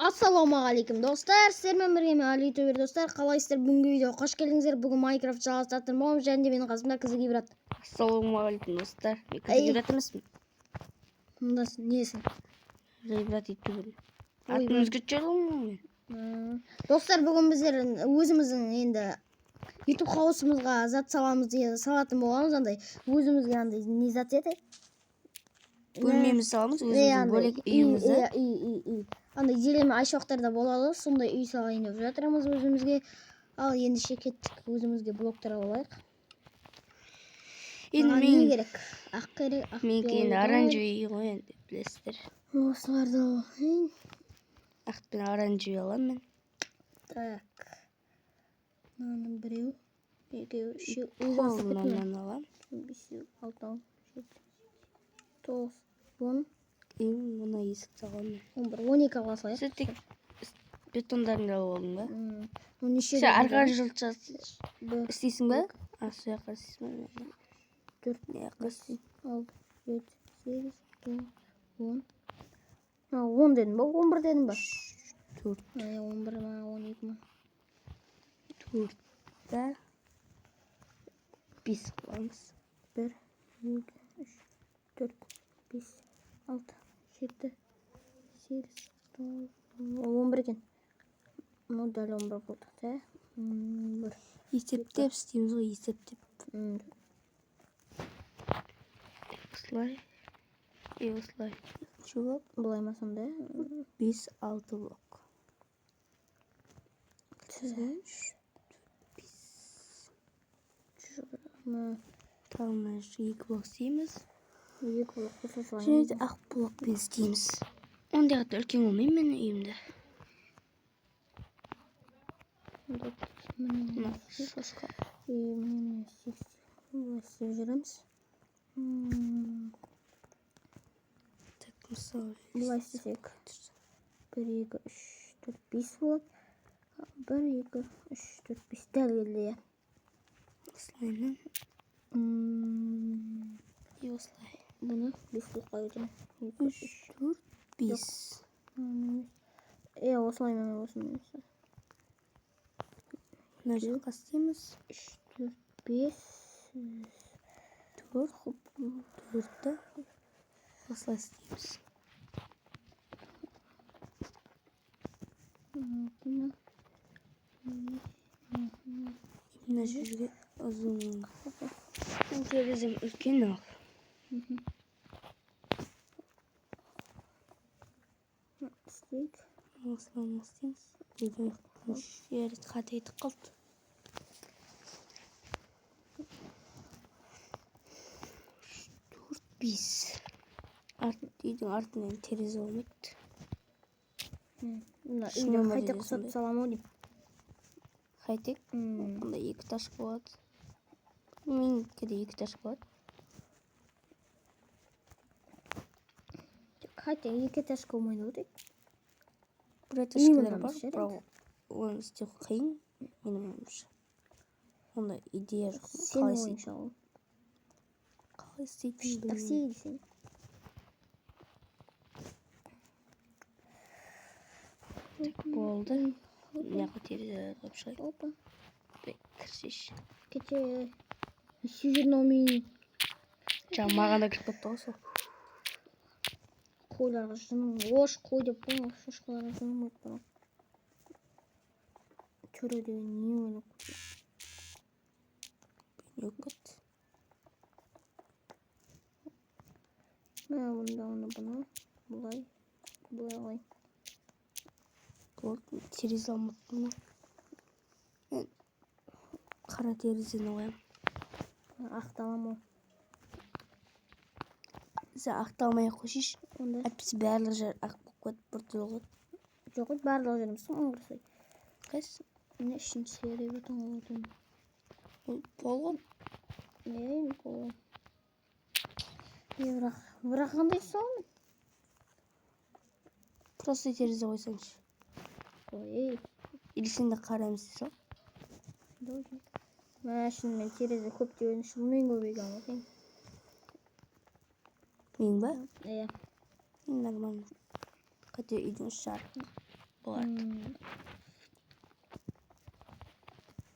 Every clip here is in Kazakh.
Ассалаумағалейкум достар, сіздермен бірге мен Али Төбер достар. Қалайсыздар? Бүгінгі видеоға қош келдіңіздер. Бүгін Майнкрафт жалғастыратын боламыз және де менің қасымда Кізі Гибрат. Ассалаумағалейкум достар. Мен Кізі Гибрат емеспін. Мұндасың, несің? Гибрат ютубер. Атын өзгертіп жүрмін. Достар, бүгін біздер өзіміздің енді YouTube хаусымызға зат саламыз дейді, салатын боламыз. Андай өзімізге андай не зат еді? Бөлмеміз саламыз, өзіміздің бөлек үйімізді. Андай желеме айшоқтарда болады, сондай үй салайын деп жатырмыз өзімізге. Ал ендеше кеттік, өзімізге блоктар алайық. Енді не керек? Ақ керек, ақ менікі енді оранжевый үй ғой енді, білесіздер. Осыларды алайын. Ақ пен оранжевый аламын мен. Так. Мынаның біреу, екеу, үшеу, Қолынан аламын. 5, 6, 7, 9, 10. Мына есік саламын. 11, 12 ала салайық. Сен тек бетондарыңды алып алдың ба? Неше Сен арқа жылтша істейсің ба? Сол жаққа істейсің ба? 4, 5, 6, 7, 8, 9, 10. 10 дедің ба? 11 дедің ба? 4. 11 ма, 12 ма? 4-та 5 қыламыз. 1, 2, 3, 4, 5, 6, 7, 8, 9, 11 екен. Ну, дәл 11 болды. 1. Есептеп істейміз ғой, есептеп. Осылай. Осылай. Шулап. Бұлай ма сонда? 5-6 блок. 5. Талына 2 блок істейміз. 2 блок қосылайын. Және де ақ блокпен істейміз. Ондай қатты үлкен болмаймын мен үйімді. Мына шошқа. Бұлай істеп жүреміз. Так, мысалы. Бұлай істесек. 1, 2, 3, 4, 5 болады. 1, 2, 3, 4, 5 дәл келді, е. Осылайынан. И осылай. Бұны 5 блокқа өтемін. 3, 4, 5. Осылай мен осымен. Мына жаққа істейміз. 3, 4, 5. 4-та осылай істейміз. Мына жерге ұзын. Терезем үлкен ал. Істейік. Осылай істейміз. Жері қатайтып қалды. 4-5. Үйдің артынан терезе болмайды. Үйді қайта құсатып салам ау дейм. Қайтек? Онда 2 таш болады. Менікі де 2 таш болады. Қайта 2 таш болмайды ау дейм. Бір ташкалар бар, бірақ оны істеу қиын. Менің ойымша. Онда идея жоқ. Сен ойынша ол. Қалай істейтін білмеймін. Такси десең. Болды. Мынақа терезе қойып шығайық. Опа. Кірсеш. Кете. Сүйірномей. Жаңа маған да кіріп кетті ғой сол. Қойларға жыным. Ош қой деп қойма. Шошқаларға жыным өтіп бара. Төре деген не ойлап кетті? Бен өкет. Бұны. Бұлай. Бұлай алайын. Болды. Терезе алмаппын. Мен қара терезені қоям. Ақталам ол. Сен ақталмай қойшиш. Онда. Әйтпесе барлық жер ақ болып кетіп бір түрлі ғой. Жоқ, барлық жеріміздің оңғырсай. Қайсы? Мен үшін серия өтің олатын. Пол ғой. Пол. Бірақ қандай салмын? Просто терезе қойсаңшы. Или сен де қара емес сал. Мәшін мен терезе көп деген шылмен көбейген ғой. Мен ба? Иә. Нормально. Қате үйдің шар. болады.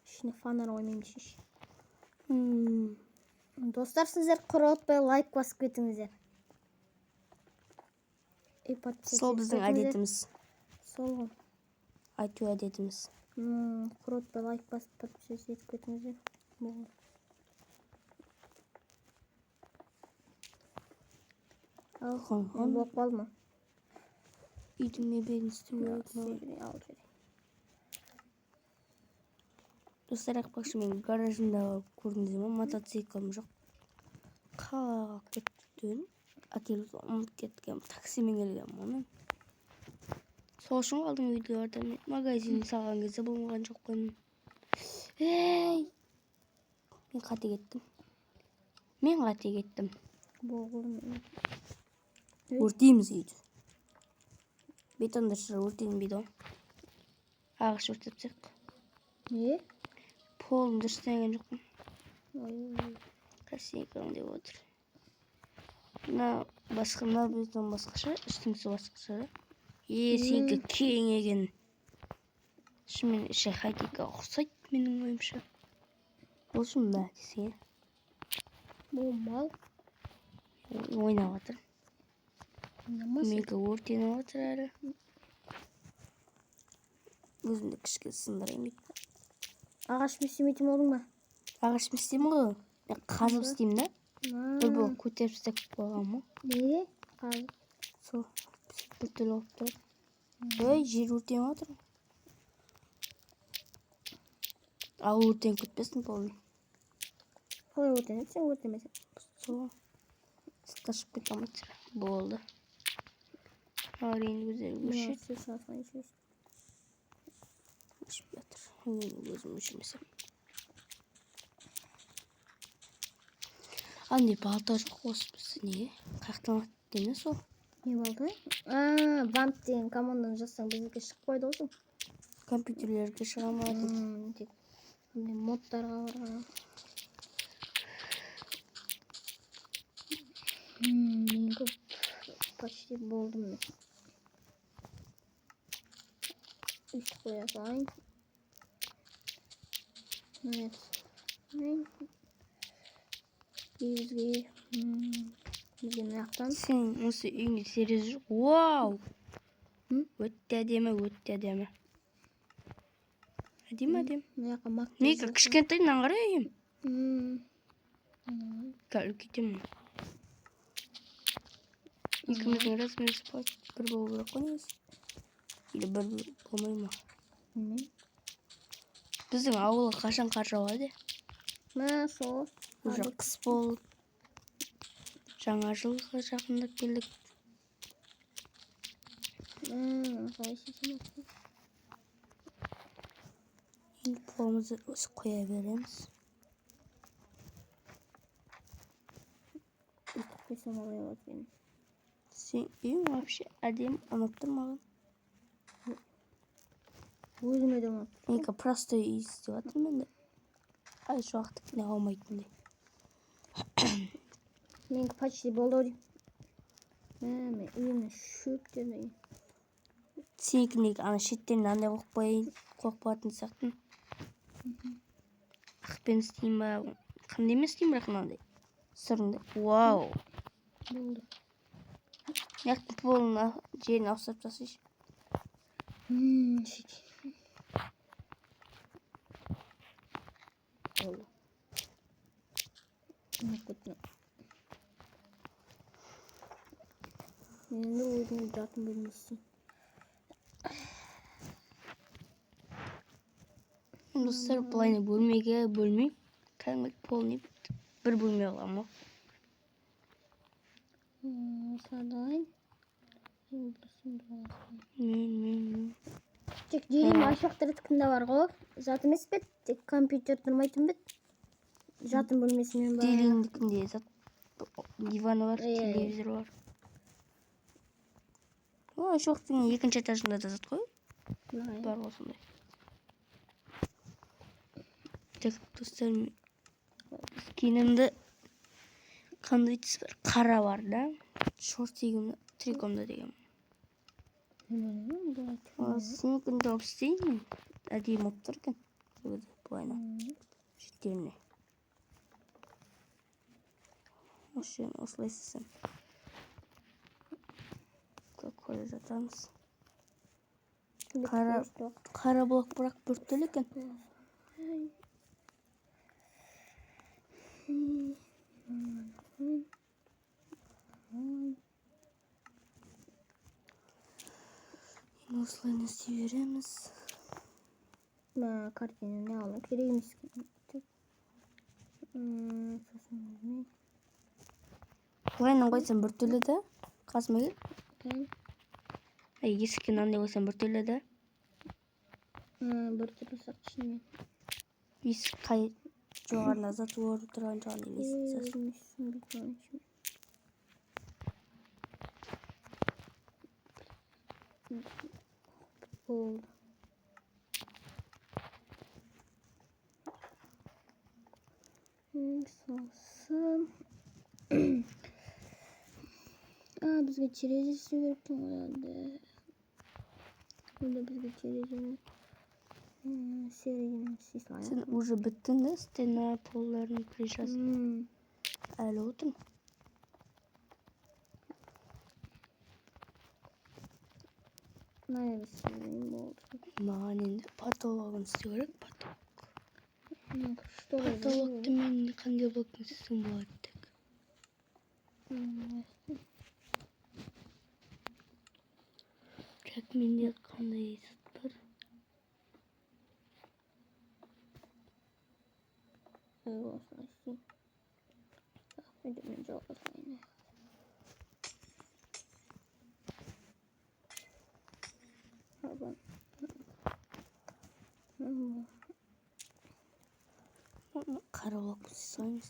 Ішіне фонарь қоймаймын шеш. Достар, сіздер құротпай лайк басып кетіңіздер. Сол біздің әдетіміз. Сол ғой. Айту әдетіміз. Құротпай лайк басып подписывайтесь етіп кетіңіздер. Ал, болып қалды ма? Үйдің мебелін істемей Достар, ақпақшы мен гаражымда көрдіңіз ме? Мотоциклім жоқ. Қалаға кеттім. Әкеліп ұмытып кеткен. Таксимен келген оны. Сол үшін қалдың видеоларда. Магазин салған кезде болмаған жоқ қой. Мен қате кеттім. Өртейміз үйді. Бетондар өртейміз ғой. Ағаш өртепсек. Не? Полын дұрыстаған жоқпын. Красивый деп отыр. Мына бетон басқаша, үстіңсі басқаша. Сенікі кең екен. Шынымен іші хатиқа ұқсайды менің ойымша. Бұл шын ба десең? Бұл мал. Ойнап отыр. Менікі өртеніп отыр әрі. Өзімді кішке сындырайын дейді. Ағаш істемейтін болдың ба? Ағаш істеймін ғой. Қазып істеймін да. Бір болып көтеріп істеп қойған ма? Неге? Қазып. Сол. Бір түрлі болып тұр. Жер өртеніп отыр. Ал өртеніп кетпесін полын. Қалай өртеніп, сен өртемесің. Сол. Қашып кете алмайды. Болды. Енді көздері өшеді. Өшіп жатыр. Өзім өшірмесем. Андай балта жоқ осы бізді неге? Қаяқтан аты деймін сол? Не балта? Бамп деген команданы жазсаң біздікі шығып қойды ғой. Компьютерлерге шыға ма? Тек модтарға барған. Мен көп почти болдым. Үйтіп қоя салайын. Бізге мына жақтан. Сен осы үйіңде терезе жоқ. Вау! Өтті әдемі. Әдем. Неге кішкентайынан қарай үйім? Кәліп кетемін. Екіміздің размеріміз бір болу керек қой негізі. Или бір болмай ма? Біздің ауылға қашан қар жауады? Сол. Уже қыс болып. Жаңа жылға жақындап келдік. Енді полымызды осы қоя береміз. Сен үйің вообще әдем ұнаттыр маған. Өзіме де ұнаттыр. Менікі простой үй істеп жатыр менде. Еш уақыт не қалмайтындай. Менікі почти болды ау деймін. Мен үйімнің шөптерін. Сенікі неге ана шеттерін андай қойып қоятын сияқтын. Ақпен істейін ба? Қандай емес істейін бірақ мынандай. Сырынды. Вау! Болды. Яқты полын жерін ауыстырып тастайшы. Шеке. Болды. Енді өзінің жатын бөлмесі. Достар, бұлайны бөлмеге бөлмей. Кәдімгі полын бір бөлме қалған ма? Садайын. Тек жерім ашақтыры тікінде бар ғой. Жат емес бет, тек компьютер тұрмайтын бет. Жатын бөлмесімен бар. Делиндікінде зат диваны бар, телевизор бар. Шоқтың екінші этажында да зат қой. Бар осындай. Так, достар, киімімді қандай түс бар? Қара бар да. Шорт егімді, трикомда деген. Сенікін жауып істейін. Әдейі болып тұр екен. Былайына. Шеттеріне. Осылай істесем. Көре жатамыз. Қара блок бірақ бүрттілі екен. Осылай істей береміз. Картина не алу керек емес. Былайынан қойсам біртүрлі да. Қасыма кел. Есікке мынандай қойсам біртүрлі да. Біртүрлі сақшымен. Есік қай жоғарына затвор тұрған жағын елестетсін. Болды. Сосын. Бізге терезе істеу керек екен ғой енді. Онда бізге терезені середен істей салайық. Сен уже біттің да стена полларын крышасын. Әлі отыр. Мынаны істеймін болды. Маған енді потологын істеу керек. Что Потологты мен қандай блоктың істесем болады тек. Бірақ менде қандай зат бар? Осылай істеймін. Мен жалғастырайын. Қара блок істейміз.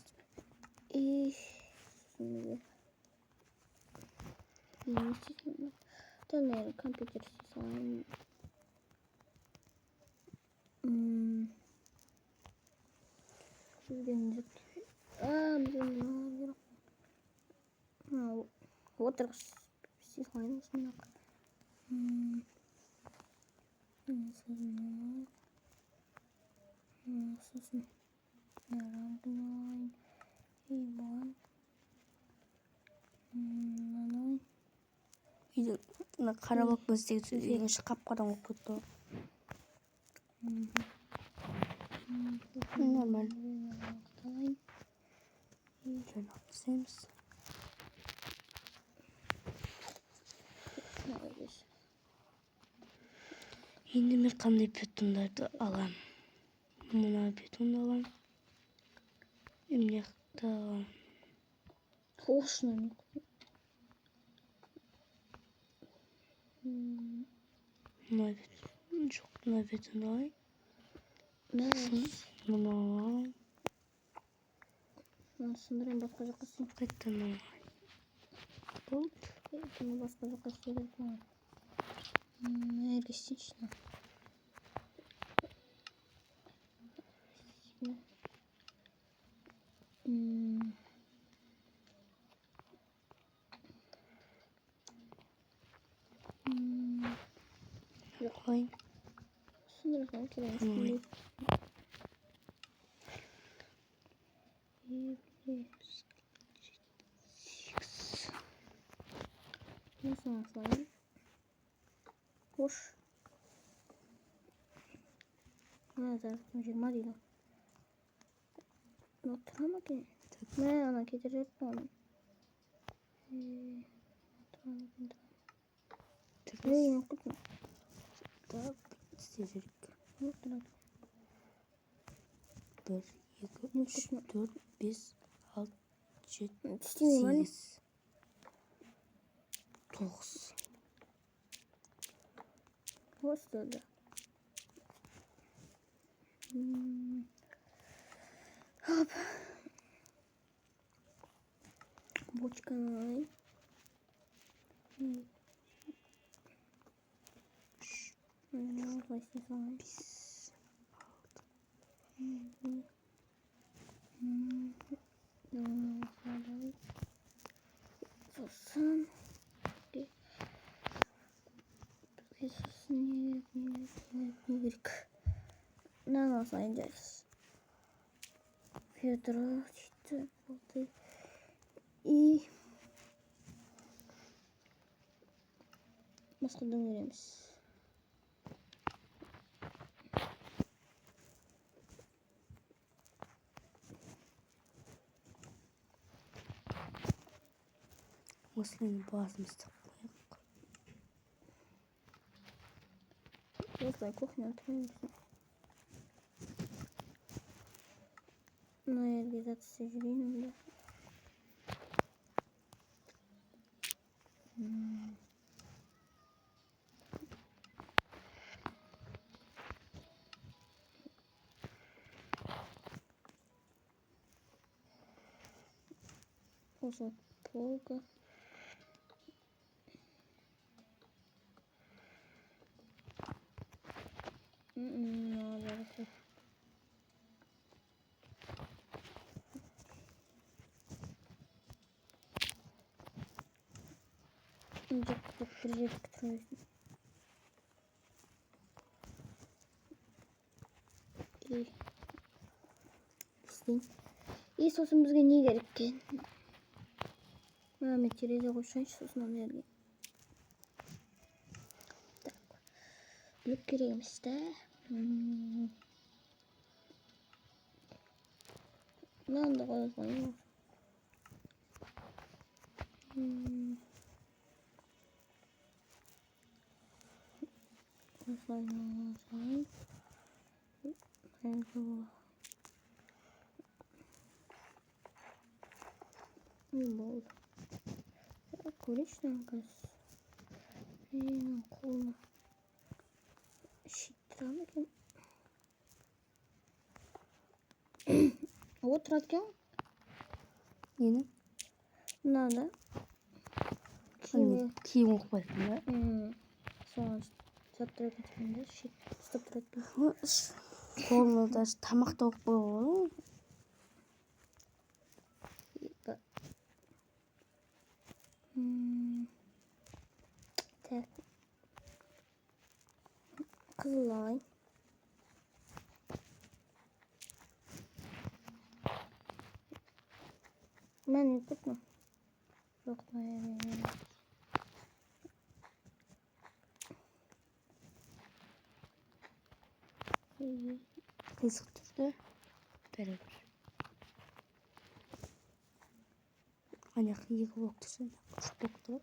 Наверное, компьютер салайын. Отырғыз істей салайын осымен. Сосын нарандың алайын. Қара блокпен істеген үйдің іші қап-қараң болып кетті. Нормально. Жаңа істейміз. Енді мен қандай бетондарды алам? Мына бетонды алам. Мынақты алам. Осыны. Мына бетон. Жоқ, мына бетонды алайын. Мына алам. Сындырайын басқа жаққа істейін. Қайттан алайын. Болды. Басқа жаққа істей керек болған. Әлгі істейінші. Қойын. Сындырасам керек. Осыны салайын. Қош. Зараз 20 дейді. Тұра ма екен? Ана кетіріп қалдым. Мен құтым. Так, істей жүрек. 1, 2, 3, 4, 5, 6, 7, 8, 9. Остады. Хоп. Бочка алайын. Осылай істей салайын. Сосын сосын не керек. Мынаны алсайын жайсыз. Ведро дейді болды. И басқа дөңгереміз. Осылайын басымызды қояйық. Осылай кухня отырмаймыз. Мына жерге жатса жүрейін онда. Осы полка. Жарайды. Жоқ, бір жерге тұрмайсың. Істейін. И сосын бізге не керек екен? Мен терезе қойсайыншы сосын ана жерге. Так. Люк керек емес та. Мынаны да қоя салайын. Осылай. Не болды. Көрейінші оказывается. Менің қолыма шиттіра ма екен? Отырады екен? Нені? Мынада. Киім оқып қойсын ба? Соған жаттыра кеткенде шит ұстап тұрады екен. Қолына даже тамақ та оқып қойған. Так. Қызылай. Мен ютуб му? Жоқ, наверное. Қызық тұрды. Бәрібір. Ана екі блок тұрса, үш блок тұрады.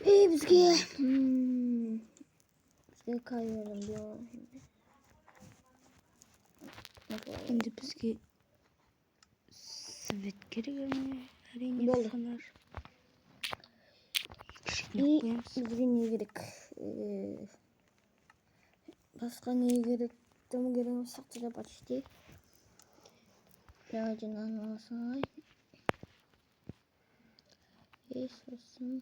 И бізге кайырым диyorum şimdi. Енді бізге свет керек ме? Әрине Болды. фонар. И бізге не керек? Басқа не керек? Там керек сияқты да почти. Давайте мынаны алсай. И сосын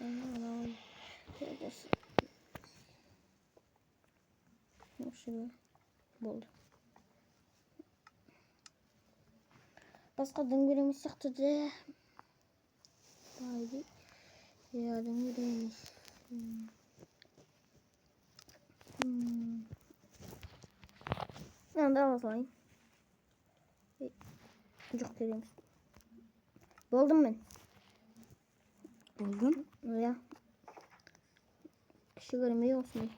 алайын. Осы болды. Басқа дөңгереміз сияқты да. Haydi. Ya дөңгереміз. Мынаны да алайын. Жоқ кереміз. Болдым мен. Болдың? Ja. Кішігірім осындай.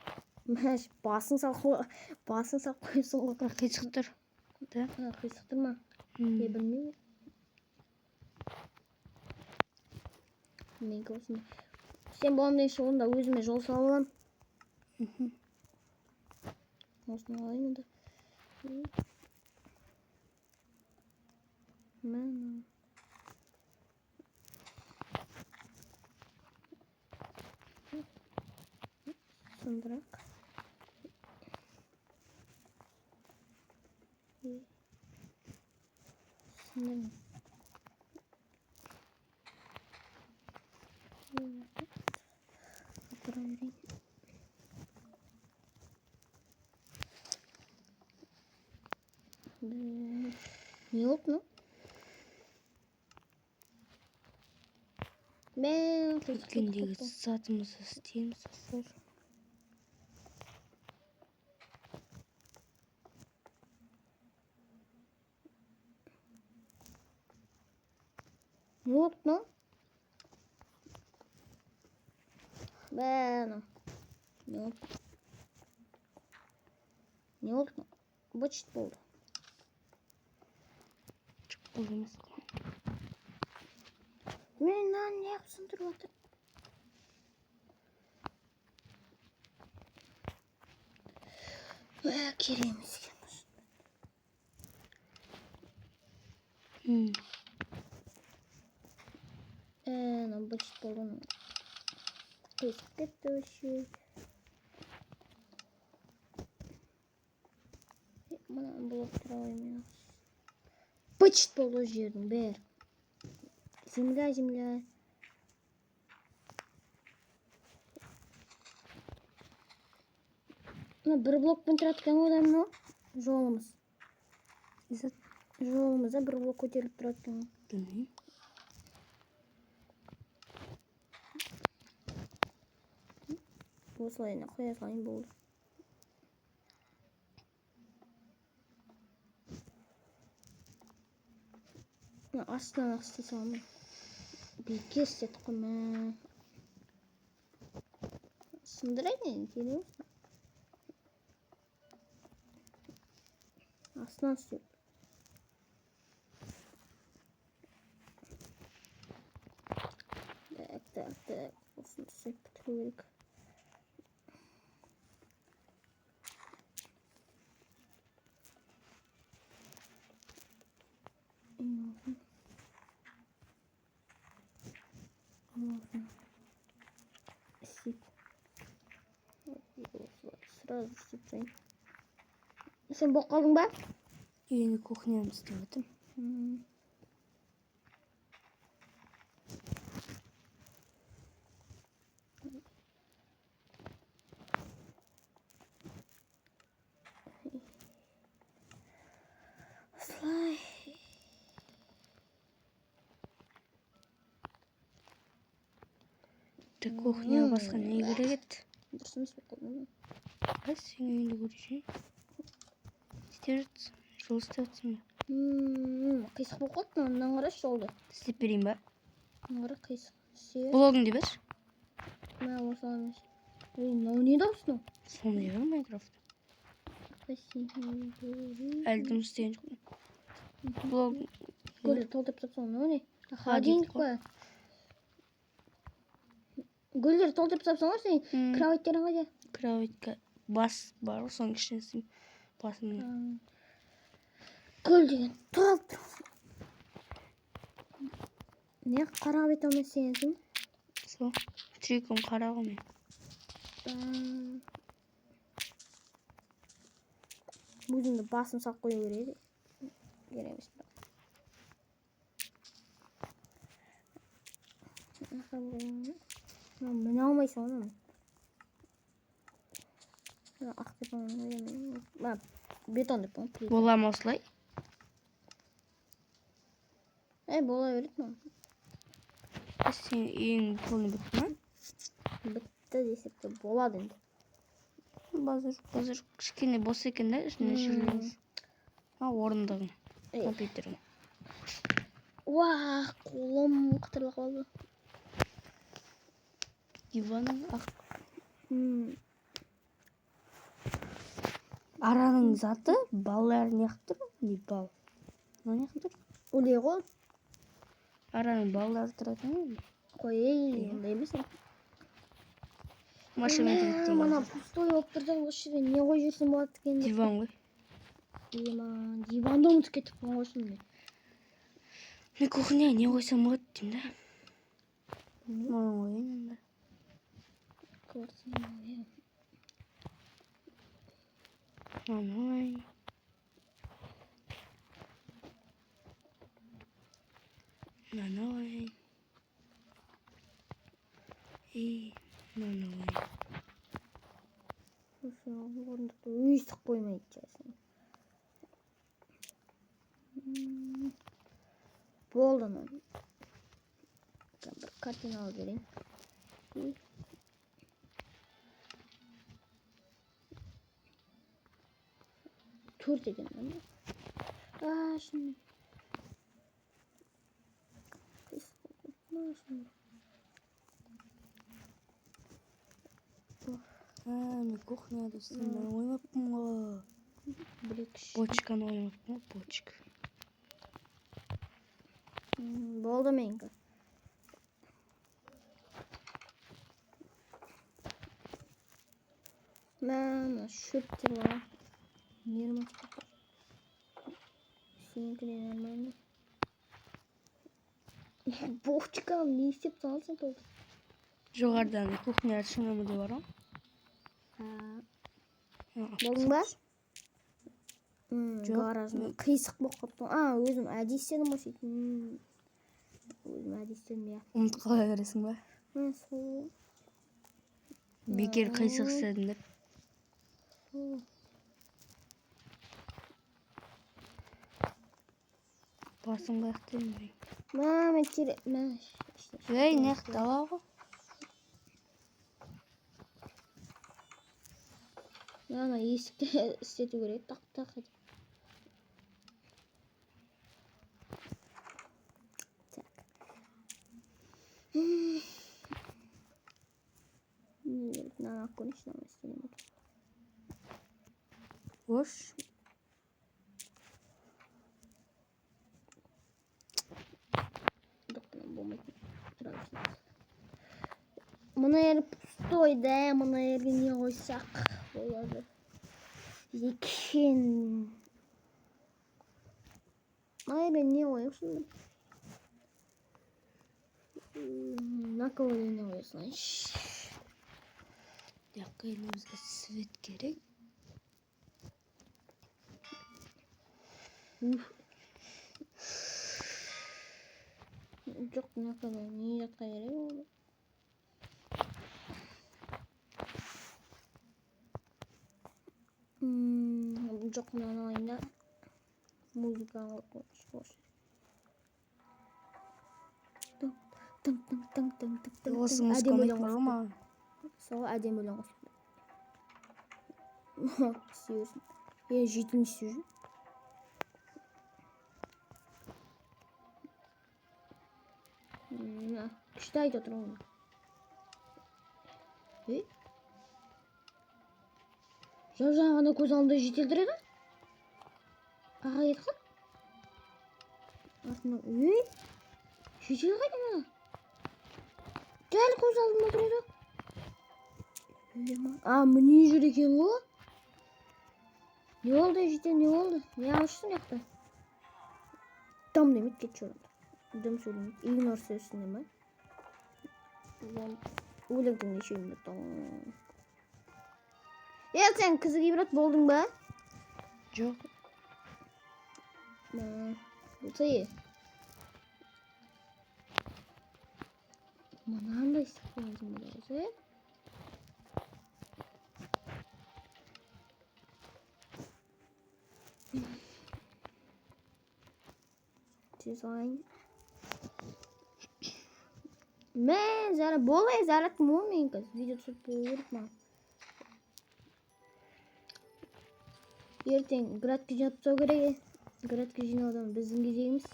Мәш, басын сал қойсын ғой. Қисық тұр. Да? Қисық тұр ма? Білмеймін. Менікі осындай. Сен болам дейінші онда өзіме жол салам. Осыны алайын да. Мен сындырақ. Сындырым. Не болды мынау? Мен Өткендегі затымызды істейміз достар. Не болды мынау? Бәнім. Не болды? Не болды мынау? Бычыт болды. Бұл емес. Мен мынаны не қылып сындырып отыр? Керемет екен. Мына бычыт болды. Қисып кетті вообще. Мынаны болып тұра қоймай. Бычыт болды ол жердің бәрі. Земля. Мына бір блокпен тұрады екен одан мынау. Жолымыз. Жолымызда бір блок көтеріліп тұрады екен. Білмеймін. Осылай қоя салайын болды. Астынан істей саламын. Бекер істедік қой мә. Сындырайын келе ме? Астынан істеп. Так. Осыны істеп бітіру керек. Сразу істеп тастайын. Сен болып қалдың ба? Енді кухнямды істеп жатырмын. Осылай. Кухняға басқа не керек еді? Дұрыс емес болып қалды ма? Сен үйіңді көрейін. Істеп жатсың, жол істеп жатсың ба? Қисық болып қалды. Мынаны қарашы жолды. Істеп берейін ба? Қара қисық. Блогыңды берші. Мә осылай емес. Мынау не дауыс? Соны ебір Майнкрафт. Әлі жұмыс істеген жоқпын. Блог. Гүлді толтырып тапсаң, мынау не? Холодильник па? Гүлдерді толтырып тапсаң ғой сен? Кроватьтерің қайда? Кроватька бас бар ғой, соның ішіне істеймін. Басымның. Гүл деген толтырып. Не қарап ете алмайсың? Сол. Триком қара ғой мен. Өзімді басым сақ қою керек. Керек емес. Міне алмайсың оны. Ақ деп оны. Бетон деп оны. Бола ма осылай? Бола береді ма? Сен үйің толы бітті ма? Бітті десек те болады енді. Базыр кішкене бос екен да, ішіне жүргеніз. Орындығың, компьютерің. Қолым қытырлы қалды. Диваның ақ. Араның заты баллар неқтір? Не бал? Не неқтір? Оле ғой. Араның баллары тұратын еді? Қой, ондай емес. Машина кетті. Мана пустой болып тұрды, осы жерде не қой жүрсін болады екен. Диван ғой. Диванды ұмытып кетіп қалған ғой сонда. Мен кухняға не қойсам болады деймін да. Маған қойын енді. Анай. Нанай. Нанай. Орындықты өйстік қоймайды жасын. Болды анан. Bir kартина alып берейин. Төрт екен да. Шын. Мен кухняда сцена ойнаппын го. Почканы ойнаппын, почка. Болды менікі. Мама, шөптер бар. Нервы çıkıyor. Seninki de normal. Boş çıkalım. Ne isteyip salsın topu. Жоғарыдан кухня шынымы деп барам. Болдың ба? Гаражын қисық болып қалыпты. Өзім әдейі істедім ғой сөйтіп. Өзім әдейі істедім, иә. Ұмытып қала бересің ба? Сол. Бекер қисық істедім деп. Басың қаяқ демей. Мама, керек. Ей, неқ дала ғой. Ана есікті істету керек. Так. Надо кончено істедім. Бош. Мына yer пустой да, мына yerге не қойсақ болады екен. Мына yerге не қоясың? На кого не қоясың? Жаққа енді бізге свет керек. Жоқ, на кого не жатқа керек ол. Жоқ, мынаны ойында музыка қойшы. Осыңыз көмек бар ма? Сол әдемі өлең қосып. Істейсің. Жетін істейсің. Күшті айтып отырмын. Жаңағыны көз алдымда жетелдіреді. Аға етқан. Артынан жетел қайда ма? Дәл көз алдымда тұрады. Міне жүр екен ғой. Не болды жетел, не болды? Не алышсың яқта? Дым демейді, кет жолында. Дым сөйлемейді. Игнор сөзсіне ма? Өлеңдің нешеуінде тоң. Сен қызы кейбірат болдың ба? Жоқ. Болса е. Мынандай сықпаңызым болады, е? Дизайн. Зара болай, зараттым ол мен кіз. Видео түсіп көріп ма? Ертең градқа жинап тастау керек. Градқа жинаудан біздің кезегіміз.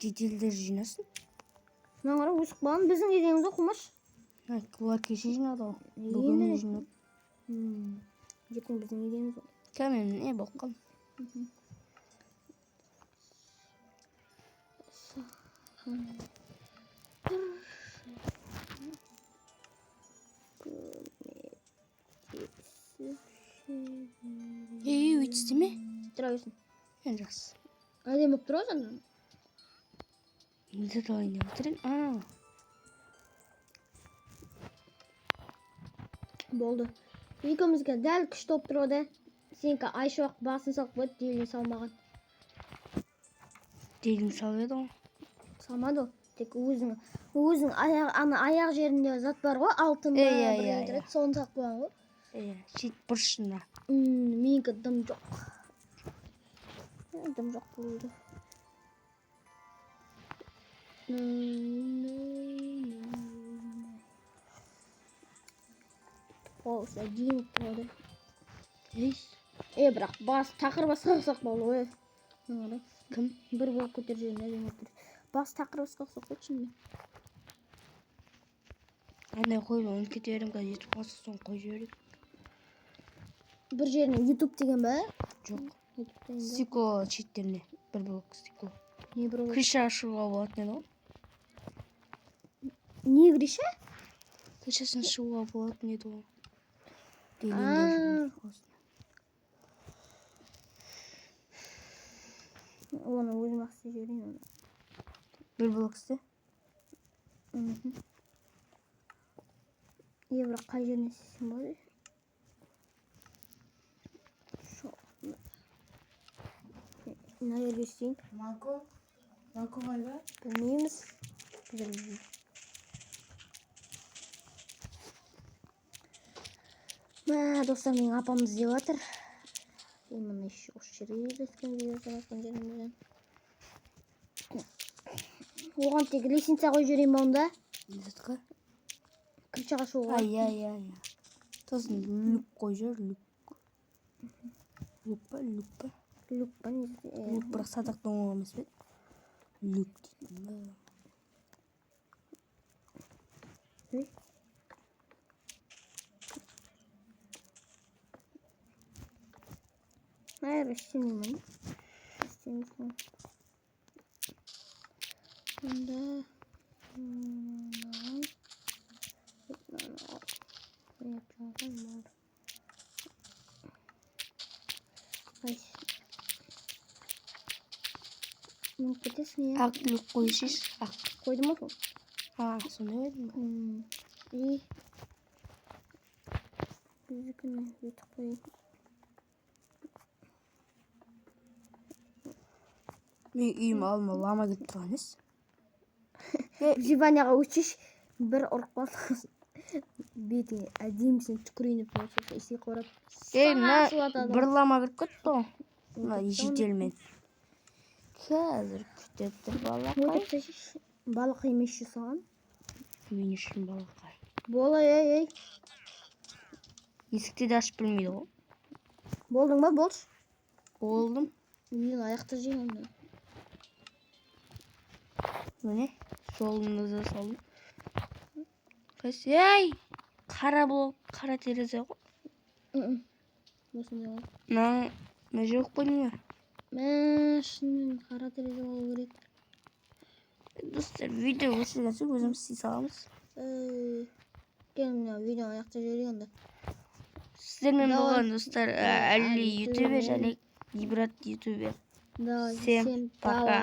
Жетелдер жинасын. Мына қара өсіп қалған біздің кезегіміз оқымаш. Олар кеше жинады ғой. Бүгін не жинап? Ертең біздің кезегіміз ол. Кәмен не болып қалды? Өйтісті ме? Тұра берсін. Жақсы. Әдем болып тұра сонда? Неде далайын деп отырын? Болды. Екеумізге дәл күшті болып тұрады. Сенікі айшуақ басын салып қойды, делін салмаған. Делін салып еді ғой? Салмады ғой. Тек өзің аяқ жерінде зат бар ғой, алтын ба бір етіреді, соны салып қойған ғой. Шет бұрышында. Менікі дым жоқ. Дым жоқ болды. Болса дейін тұрады. Бірақ бас тақыр басқа қылсақ болды ғой. Кім? Бір болып көтер жеріне әдемі тұр. Бас тақыр басқа қылсақ болды şimdi. Андай қой, оны кете берем, қазір жетіп қалса соң қой жіберейік. Бір жеріне YouTube деген ба? Жоқ. YouTube деген ба? Стекло шеттеріне. Бір блок стекло. Не бір ол? Крыша шығуға болатын еді ғой. Не криша? Крышасын шығуға болатын еді ғой. Оны өзім ақсы жіберейін. Бір блок істе. Бірақ қай жеріне істесем болады? Мына жерге істейін. Малко қайда? Білмейміз. Достар, менің апам іздеп жатыр. Мына еще осы жерге өскен жерімізден. Оған тек лестница қойып жіберейін ба онда? Лестка? Крышаға шығуға. Ай. Тосын люк қойып жібер, люк. Люк па? Люк па? Люк бірақ садақтың оңы емес пе? Люк дейтін ба? Hayır, istemiyorum. İstemiyorum. Bunda Bunu кетесің ya. Ақ люк қойсыз, ақ. Koydum mu? Сондай қойдың ба? İyi. Bizikini бүйтіп қойайын. Мен үйім алма лама кетіп тұрған емес. Живаняға өтшеш бір ұрып қалды. Бетіңе әдемісін түкірейін деп болса, есе қорап. Бір лама кіріп кетті ғой. Мына жителмен. Қазір күтіп тұр балақай. Балық емес жасаған. Мен үшін балақай. Бола, ей. Есікті де ашып білмейді ғой. Болдың ба, болш? Болдым. Үйін аяқты жеймін. Міне, жолыңызды салдым. Қайсы, ей! Қара блок, қара терезе ғой. Осындай ғой. Мына жоқ қой неме? Шынымен қара терезе болу керек. Достар, видео өшірген соң өзіміз істей саламыз. Келін, видео аяқта жіберейін онда. Сіздермен болған достар, Әли ютубер және Ибрат ютубер. Всем пока.